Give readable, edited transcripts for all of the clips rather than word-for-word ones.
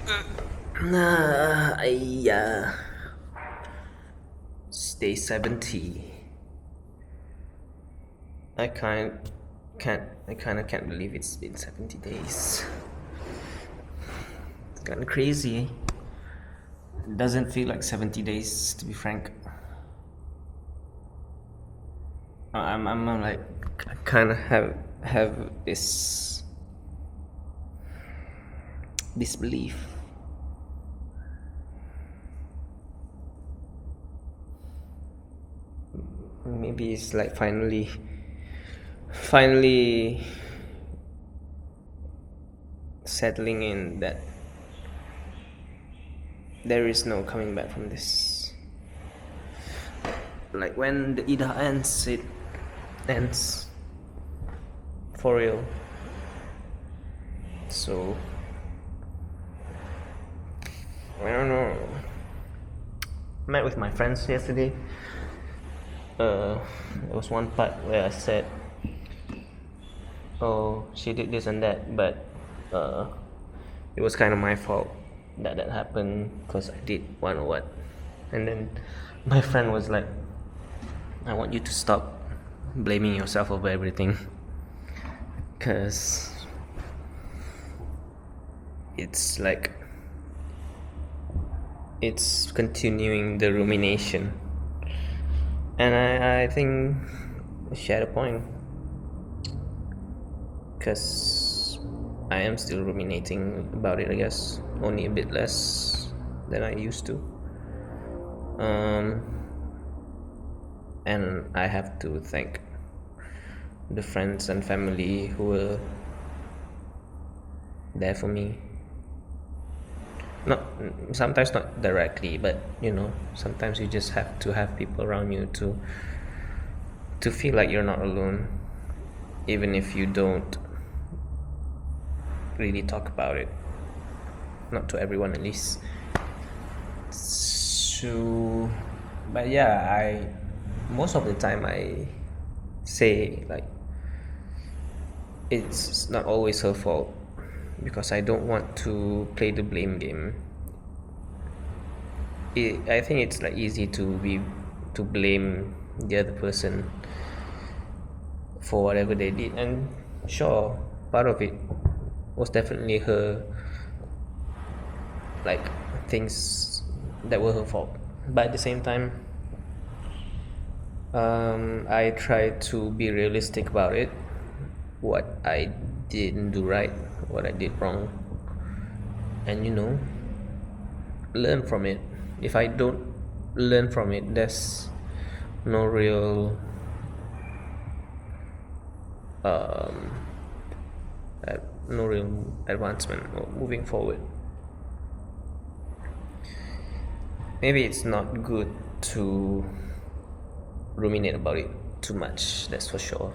I stay 70. I kind of can't believe it's been 70 days. It's kind of crazy. It doesn't feel like 70 days, to be frank. I'm like, I kind of have this disbelief. Maybe it's like finally settling in that there is no coming back from this. Like when the Ida ends, it ends for real. So I don't know. Met with my friends yesterday. There was one part where I said, "Oh, she did this and that," but it was kind of my fault that happened because I did what or what. And then my friend was like, "I want you to stop blaming yourself over everything, because it's like it's continuing the rumination." And I think she had a point, because I am still ruminating about it, I guess, only a bit less than I used to. And I have to thank the friends and family who were there for me. Not sometimes not directly, but sometimes you just have to have people around you to feel like you're not alone, even if you don't really talk about it. Not to everyone, at least. So, but yeah, I most of the time I say like it's not always her fault, because I don't want to play the blame game. I think it's like easy to blame the other person for whatever they did, and sure, part of it was definitely her, like things that were her fault. But at the same time, I try to be realistic about it, what I didn't do right, what I did wrong, and learn from it. If I don't learn from it, there's no real um, no real advancement or moving forward. Maybe it's not good to ruminate about it too much, that's for sure.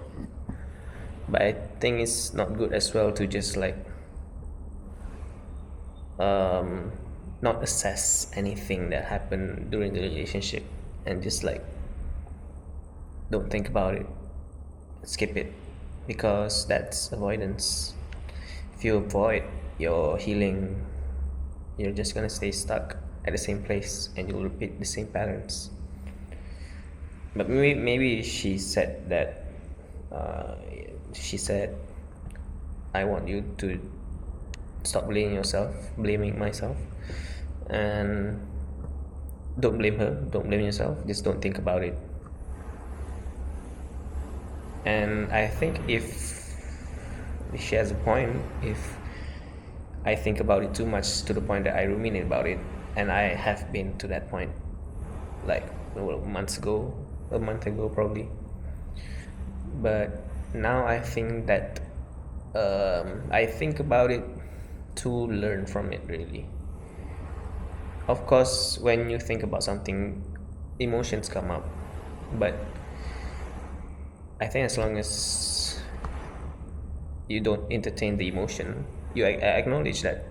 But I think it's not good as well to just like not assess anything that happened during the relationship and just like don't think about it, skip it, because that's avoidance. If you avoid your healing, you're just gonna stay stuck at the same place and you'll repeat the same patterns. But maybe she said that she said, I want you to stop blaming myself, and don't blame her, don't blame yourself, just don't think about it. And I think if she has a point, if I think about it too much to the point that I ruminate about it, and I have been to that point like a month ago probably. But now I think that I think about it to learn from it, really. Of course, when you think about something, emotions come up, but I think as long as you don't entertain the emotion, you acknowledge that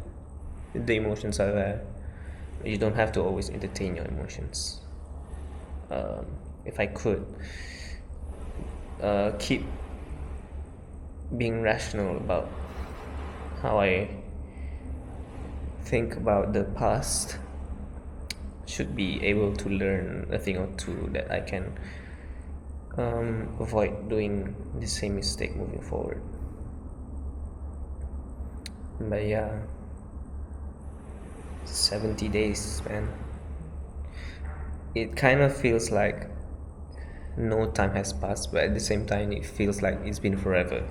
the emotions are there. You don't have to always entertain your emotions. If I could keep being rational about how I think about the past, should be able to learn a thing or two that I can avoid doing the same mistake moving forward. But yeah, 70 days, man. It kind of feels like no time has passed, but at the same time, it feels like it's been forever.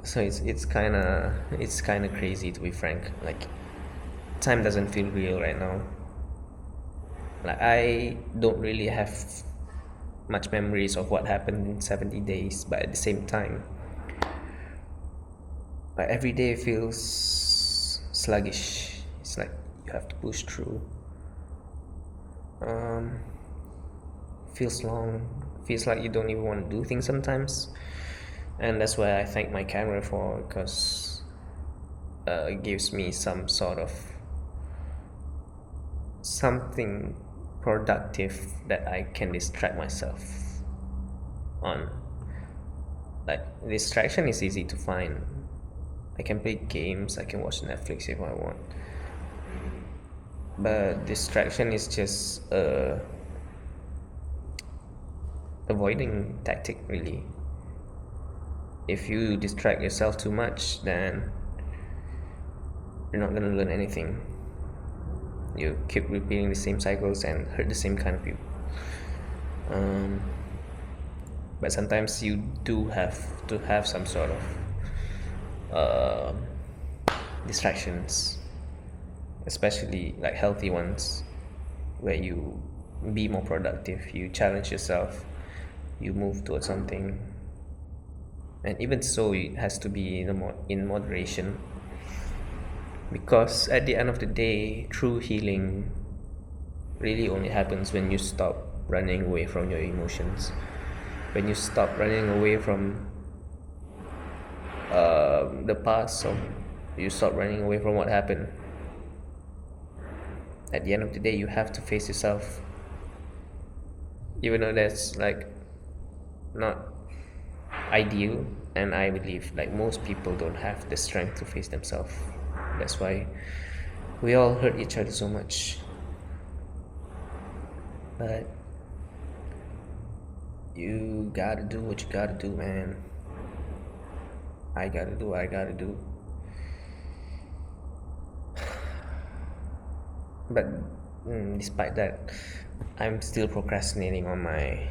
So it's kind of crazy, to be frank. Like, time doesn't feel real right now. Like, I don't really have much memories of what happened in 70 days, but at the same time, like, every day feels sluggish. It's like you have to push through. Um, Feels long. Feels like you don't even want to do things sometimes, and that's why I thank my camera for, because it gives me some sort of something productive that I can distract myself on. Like, distraction is easy to find. I can play games, I can watch Netflix if I want. But distraction is just a avoiding tactic, really. If you distract yourself too much, then you're not gonna learn anything. You keep repeating the same cycles and hurt the same kind of people. But sometimes you do have to have some sort of distractions, especially like healthy ones, where you be more productive, you challenge yourself, you move towards something. And even so, it has to be in moderation, because at the end of the day, true healing really only happens when you stop running away from your emotions, when you stop running away from the past, so you stop running away from what happened. At the end of the day, you have to face yourself, even though that's like not ideal, and I believe like most people don't have the strength to face themselves. That's why we all hurt each other so much. But you gotta do what you gotta do, man. I gotta do what I gotta do. But despite that, I'm still procrastinating on my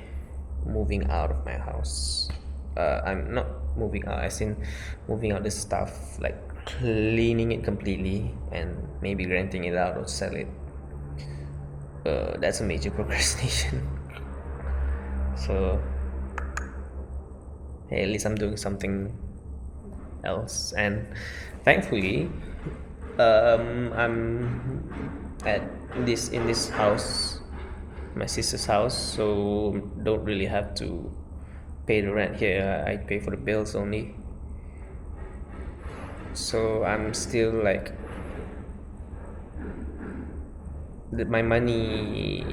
moving out of my house. I'm not moving out as in moving out the stuff, like cleaning it completely and maybe renting it out or sell it. That's a major procrastination. So hey, at least I'm doing something else, and thankfully, I'm in this house, my sister's house, so don't really have to pay the rent here. I pay for the bills only. So I'm still like my money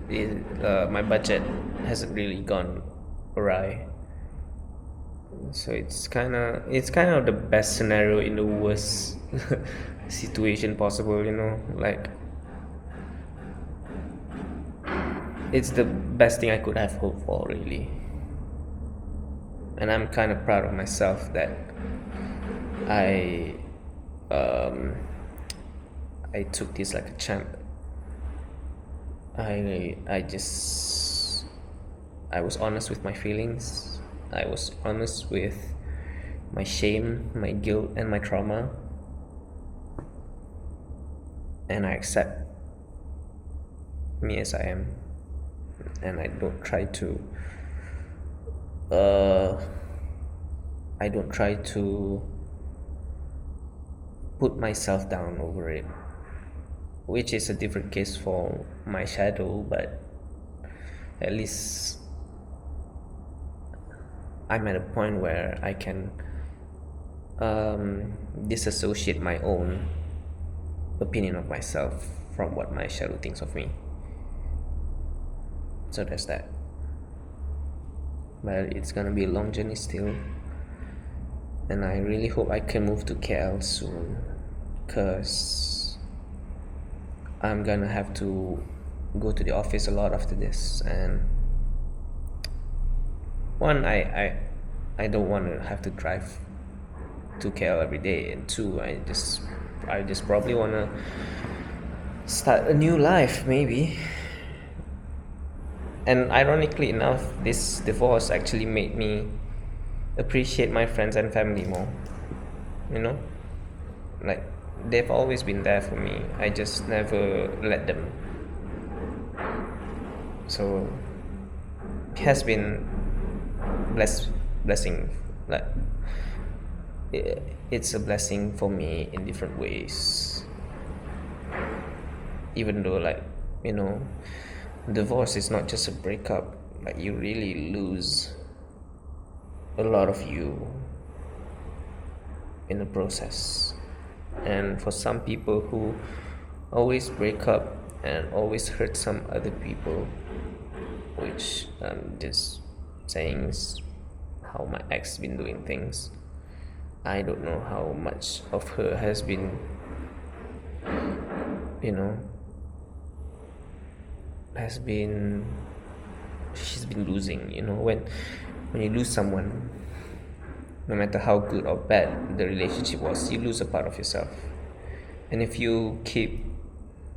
is, my budget hasn't really gone awry. So it's kind of the best scenario in the worst situation possible, like it's the best thing I could have hoped for, really. And I'm kind of proud of myself that I I took this like a champ. I was honest with my feelings. I was honest with my shame, my guilt, and my trauma, and I accept me as I am, and I don't try to put myself down over it, which is a different case for my shadow. But at least I'm at a point where I can disassociate my own opinion of myself from what my shadow thinks of me. So there's that. But it's gonna be a long journey still, and I really hope I can move to KL soon. because I'm gonna have to go to the office a lot after this, and one, I don't want to have to drive to KL every day, and two, I just probably want to start a new life maybe. And ironically enough, this divorce actually made me appreciate my friends and family more. You know, like they've always been there for me. I just never let them. So it has been blessing. Like it's a blessing for me in different ways. Even though, like, you know, divorce is not just a breakup. Like, you really lose a lot of you in the process. And for some people who always break up and always hurt some other people, which I'm just saying is how my ex been doing things. I don't know how much of her has been, you know, she's been losing. You know, when you lose someone, no matter how good or bad the relationship was, you lose a part of yourself. And if you keep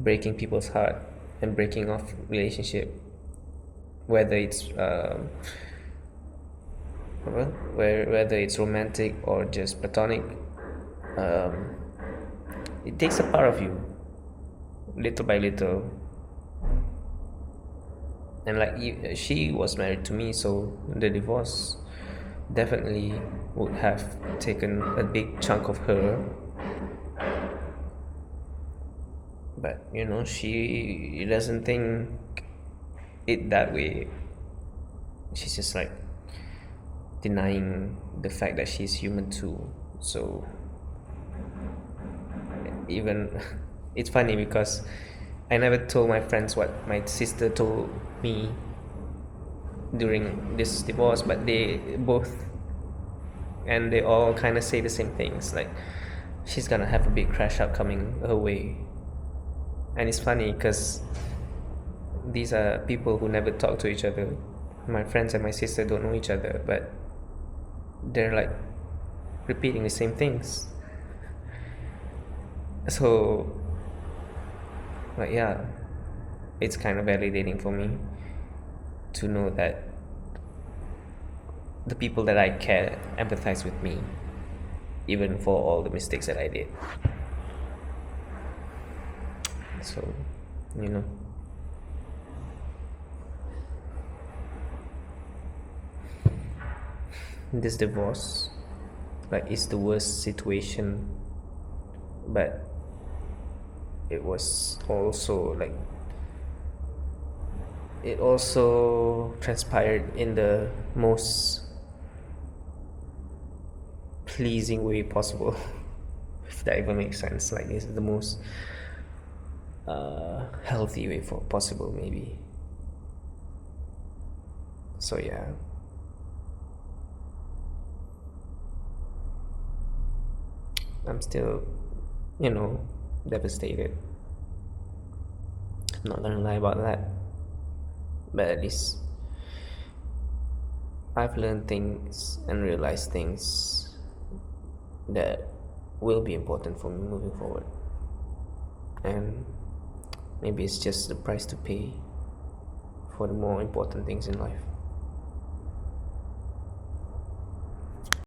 breaking people's heart and breaking off relationship, whether it's whether it's romantic or just platonic, it takes a part of you, little by little. And like she was married to me, so the divorce definitely would have taken a big chunk of her. But you know, she doesn't think it that way. She's just like denying the fact that she's human too. So even it's funny because I never told my friends what my sister told me during this divorce, but they all kind of say the same things, like she's gonna have a big crash out coming her way. And it's funny because these are people who never talk to each other. My friends and my sister don't know each other, but they're like repeating the same things. So, like, yeah, it's kind of validating for me to know that the people that I care empathize with me, even for all the mistakes that I did. So, you know, this divorce, like, is the worst situation, but it was also like, it also transpired in the most pleasing way possible. If that even makes sense. Like, this is the most healthy way for possible, maybe. So yeah, I'm still, you know, devastated. I'm not gonna lie about that, but at least I've learned things and realized things that will be important for me moving forward. And maybe it's just the price to pay for the more important things in life.